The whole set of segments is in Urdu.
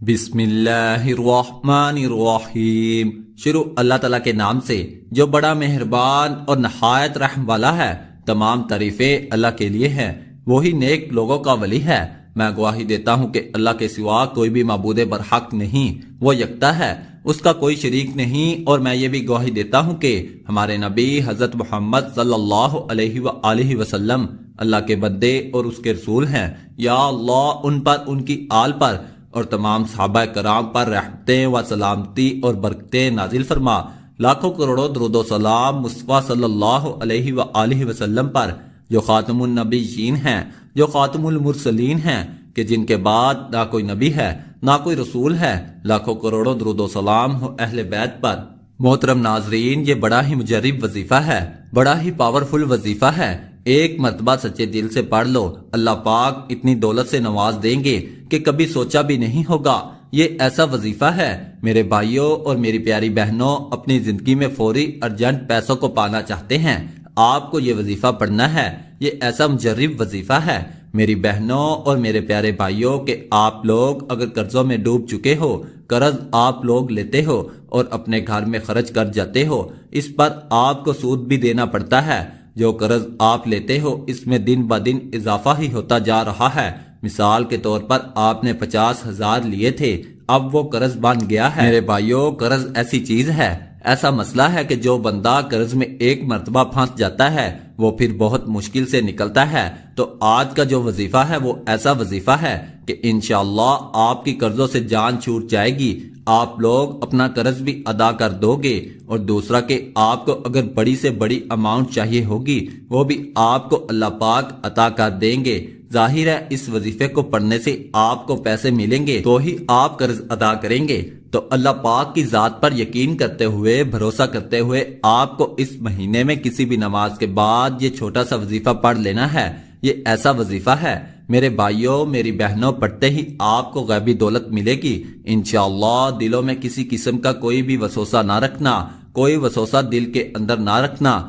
بسم اللہ الرحمن الرحیم۔ شروع اللہ تعالیٰ کے نام سے جو بڑا مہربان اور نہایت رحم والا ہے۔ تمام تعریفیں اللہ کے لیے ہیں، وہی نیک لوگوں کا ولی ہے۔ میں گواہی دیتا ہوں کہ اللہ کے سوا کوئی بھی معبود برحق نہیں، وہ یکتا ہے، اس کا کوئی شریک نہیں۔ اور میں یہ بھی گواہی دیتا ہوں کہ ہمارے نبی حضرت محمد صلی اللہ علیہ وآلہ وسلم اللہ کے بندے اور اس کے رسول ہیں۔ یا اللہ ان پر، ان کی آل پر اور تمام صحابہ کرام پر رحمتیں و سلامتی اور برکتیں نازل فرما۔ لاکھوں کروڑوں درود و سلام مصطفیٰ صلی اللہ علیہ وآلہ وسلم پر، جو خاتم النبیین ہیں، جو خاتم المرسلین ہیں، کہ جن کے بعد نہ کوئی نبی ہے نہ کوئی رسول ہے۔ لاکھوں کروڑوں درود و سلام ہو اہل بیت پر۔ محترم ناظرین، یہ بڑا ہی مجرب وظیفہ ہے، بڑا ہی پاورفل وظیفہ ہے۔ ایک مرتبہ سچے دل سے پڑھ لو، اللہ پاک اتنی دولت سے نواز دیں گے کہ کبھی سوچا بھی نہیں ہوگا۔ یہ ایسا وظیفہ ہے میرے بھائیوں اور میری پیاری بہنوں، اپنی زندگی میں فوری ارجنٹ پیسوں کو پانا چاہتے ہیں، آپ کو یہ وظیفہ پڑھنا ہے۔ یہ ایسا مجرب وظیفہ ہے میری بہنوں اور میرے پیارے بھائیوں کہ آپ لوگ اگر قرضوں میں ڈوب چکے ہو، قرض آپ لوگ لیتے ہو اور اپنے گھر میں خرچ کر جاتے ہو، اس پر آپ کو سود بھی دینا پڑتا ہے۔ جو قرض آپ لیتے ہو اس میں دن بدن اضافہ ہی ہوتا جا رہا ہے۔ مثال کے طور پر آپ نے 50,000 لیے تھے، اب وہ قرض بن گیا ہے۔ میرے بھائیوں، قرض ایسی چیز ہے، ایسا مسئلہ ہے کہ جو بندہ قرض میں ایک مرتبہ پھنس جاتا ہے وہ پھر بہت مشکل سے نکلتا ہے۔ تو آج کا جو وظیفہ ہے وہ ایسا وظیفہ ہے کہ انشاءاللہ آپ کی قرضوں سے جان چھوٹ جائے گی، آپ لوگ اپنا قرض بھی ادا کر دو گے، اور دوسرا کہ آپ کو اگر بڑی سے بڑی اماؤنٹ چاہیے ہوگی وہ بھی آپ کو اللہ پاک عطا کر دیں گے۔ ظاہر ہے اس وظیفے کو پڑھنے سے آپ کو پیسے ملیں گے تو ہی آپ قرض ادا کریں گے۔ تو اللہ پاک کی ذات پر یقین کرتے ہوئے، بھروسہ کرتے ہوئے آپ کو اس مہینے میں کسی بھی نماز کے بعد یہ چھوٹا سا وظیفہ پڑھ لینا ہے۔ یہ ایسا وظیفہ ہے میرے بھائیوں، میری بہنوں، پڑھتے ہی آپ کو غیبی دولت ملے گی انشاءاللہ۔ دلوں میں کسی قسم کا کوئی بھی وسوسہ نہ رکھنا، کوئی وسوسہ دل کے اندر نہ رکھنا۔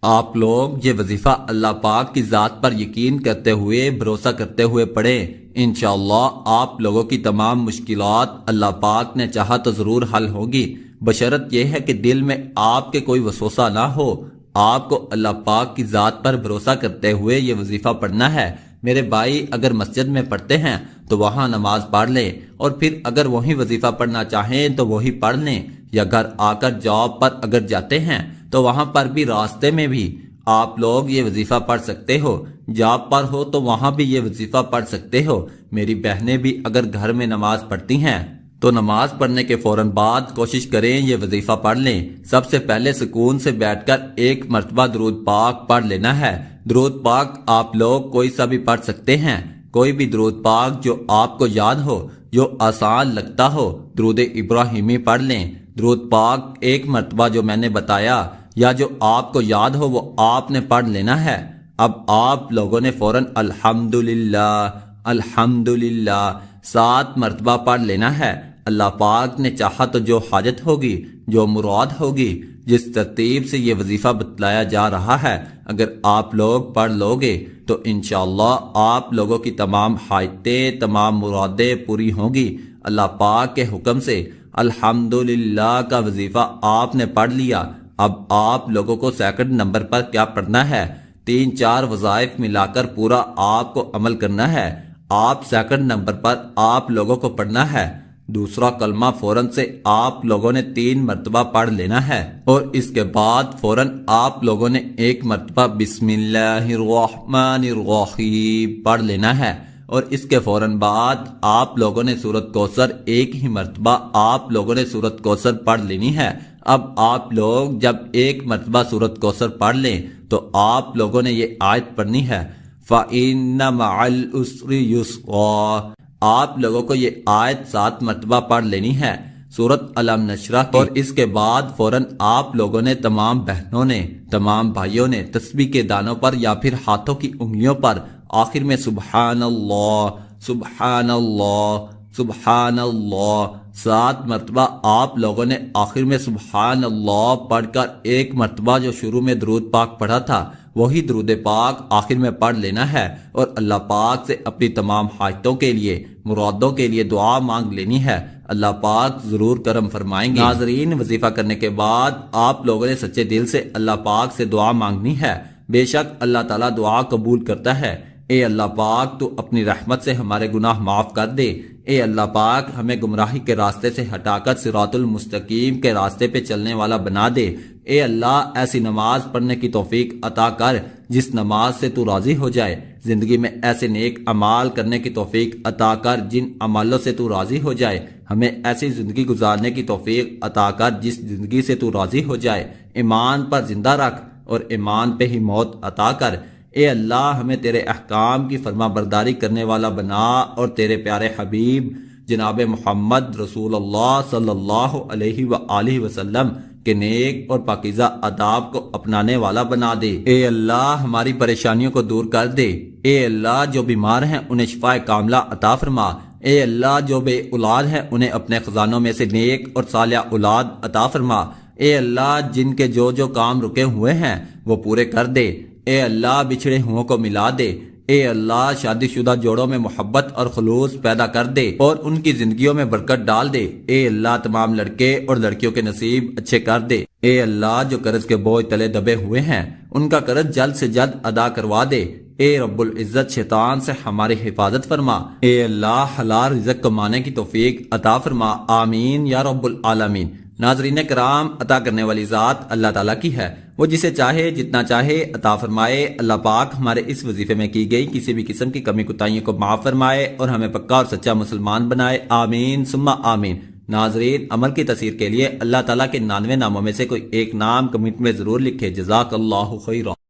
آپ لوگ یہ وظیفہ اللہ پاک کی ذات پر یقین کرتے ہوئے، بھروسہ کرتے ہوئے پڑھیں، انشاءاللہ آپ لوگوں کی تمام مشکلات اللہ پاک نے چاہا تو ضرور حل ہوگی، بشرط یہ ہے کہ دل میں آپ کے کوئی وسوسہ نہ ہو۔ آپ کو اللہ پاک کی ذات پر بھروسہ کرتے ہوئے یہ وظیفہ پڑھنا ہے۔ میرے بھائی، اگر مسجد میں پڑھتے ہیں تو وہاں نماز پڑھ لیں، اور پھر اگر وہی وظیفہ پڑھنا چاہیں تو وہی پڑھ لیں، یا گھر آ کر جاب پر اگر جاتے ہیں تو وہاں پر بھی راستے میں بھی آپ لوگ یہ وظیفہ پڑھ سکتے ہو۔ جاب پر ہو تو وہاں بھی یہ وظیفہ پڑھ سکتے ہو۔ میری بہنیں بھی اگر گھر میں نماز پڑھتی ہیں تو نماز پڑھنے کے فوراً بعد کوشش کریں یہ وظیفہ پڑھ لیں۔ سب سے پہلے سکون سے بیٹھ کر ایک مرتبہ درود پاک پڑھ لینا ہے۔ درود پاک آپ لوگ کوئی سا بھی پڑھ سکتے ہیں، کوئی بھی درود پاک جو آپ کو یاد ہو، جو آسان لگتا ہو۔ درود ابراہیمی پڑھ لیں۔ درود پاک ایک مرتبہ جو میں نے بتایا یا جو آپ کو یاد ہو وہ آپ نے پڑھ لینا ہے۔ اب آپ لوگوں نے فوراً الحمدللہ الحمدللہ 7 مرتبہ پڑھ لینا ہے۔ اللہ پاک نے چاہا تو جو حاجت ہوگی، جو مراد ہوگی، جس ترتیب سے یہ وظیفہ بتلایا جا رہا ہے، اگر آپ لوگ پڑھ لو گے تو انشاءاللہ آپ لوگوں کی تمام حاجتیں، تمام مرادیں پوری ہوں گی اللہ پاک کے حکم سے۔ الحمدللہ کا وظیفہ آپ نے پڑھ لیا۔ اب آپ لوگوں کو سیکنڈ نمبر پر کیا پڑھنا ہے؟ 3-4 وظائف ملا کر پورا آپ کو عمل کرنا ہے۔ آپ سیکنڈ نمبر پر آپ لوگوں کو پڑھنا ہے دوسرا کلمہ فوراً سے آپ لوگوں نے 3 مرتبہ پڑھ لینا ہے، اور اس کے بعد فوراً آپ لوگوں نے 1 مرتبہ بسم اللہ الرحمن الرحیم پڑھ لینا ہے، اور اس کے فوراً بعد آپ لوگوں نے سورۃ کوثر ایک ہی مرتبہ آپ لوگوں نے سورۃ کوثر پڑھ لینی ہے۔ اب آپ لوگ جب 1 مرتبہ سورۃ کوثر پڑھ لیں تو آپ لوگوں نے یہ آیت پڑھنی ہے فَإِنَّ مَعَ الْعُسْرِ يُسْرًا۔ آپ لوگوں کو یہ آیت 7 مرتبہ پڑھ لینی ہے سورۃ الم نشرح کی، اور اس کے بعد فوراً آپ لوگوں نے، تمام بہنوں نے، تمام بھائیوں نے تسبیح کے دانوں پر یا پھر ہاتھوں کی انگلیوں پر آخر میں سبحان اللہ سبحان اللہ سبحان اللہ 7 مرتبہ آپ لوگوں نے آخر میں سبحان اللہ پڑھ کر 1 مرتبہ جو شروع میں درود پاک پڑھا تھا وہی درود پاک آخر میں پڑھ لینا ہے اور اللہ پاک سے اپنی تمام حاجتوں کے لیے مرادوں کے لیے دعا مانگ لینی ہے۔ اللہ پاک ضرور کرم فرمائیں گے۔ ناظرین، وظیفہ کرنے کے بعد آپ لوگوں نے سچے دل سے اللہ پاک سے دعا مانگنی ہے، بے شک اللہ تعالیٰ دعا قبول کرتا ہے۔ اے اللہ پاک تو اپنی رحمت سے ہمارے گناہ معاف کر دے۔ اے اللہ پاک ہمیں گمراہی کے راستے سے ہٹا کر صراط المستقیم کے راستے پہ چلنے والا بنا دے۔ اے اللہ ایسی نماز پڑھنے کی توفیق عطا کر جس نماز سے تو راضی ہو جائے۔ زندگی میں ایسے نیک اعمال کرنے کی توفیق عطا کر جن عملوں سے تو راضی ہو جائے۔ ہمیں ایسی زندگی گزارنے کی توفیق عطا کر جس زندگی سے تو راضی ہو جائے۔ ایمان پر زندہ رکھ اور ایمان پہ ہی موت عطا کر۔ اے اللہ ہمیں تیرے احکام کی فرما برداری کرنے والا بنا اور تیرے پیارے حبیب جناب محمد رسول اللہ صلی اللہ علیہ وآلہ وسلم کے نیک اور پاکیزہ آداب کو اپنانے والا بنا دے۔ اے اللہ ہماری پریشانیوں کو دور کر دے۔ اے اللہ جو بیمار ہیں انہیں شفاء کاملہ عطا فرما۔ اے اللہ جو بے اولاد ہیں انہیں اپنے خزانوں میں سے نیک اور صالح اولاد عطا فرما۔ اے اللہ جن کے جو کام رکے ہوئے ہیں وہ پورے کر دے۔ اے اللہ بچھڑے ہوں کو ملا دے۔ اے اللہ شادی شدہ جوڑوں میں محبت اور خلوص پیدا کر دے اور ان کی زندگیوں میں برکت ڈال دے۔ اے اللہ تمام لڑکے اور لڑکیوں کے نصیب اچھے کر دے۔ اے اللہ جو قرض کے بوجھ تلے دبے ہوئے ہیں ان کا قرض جلد سے جلد ادا کروا دے۔ اے رب العزت شیطان سے ہماری حفاظت فرما۔ اے اللہ حلال رزق کمانے کی توفیق عطا فرما۔ آمین یا رب العالمین۔ ناظرین کرام، عطا کرنے والی ذات اللہ تعالیٰ کی ہے، وہ جسے چاہے جتنا چاہے عطا فرمائے۔ اللہ پاک ہمارے اس وظیفے میں کی گئی کسی بھی قسم کی کمی کوتاہیوں کو معاف فرمائے اور ہمیں پکا اور سچا مسلمان بنائے۔ آمین ثم آمین۔ ناظرین، عمل کی تسیر کے لیے اللہ تعالیٰ کے 99 ناموں میں سے کوئی ایک نام کمنٹ میں ضرور لکھے۔ جزاک اللہ خیرا۔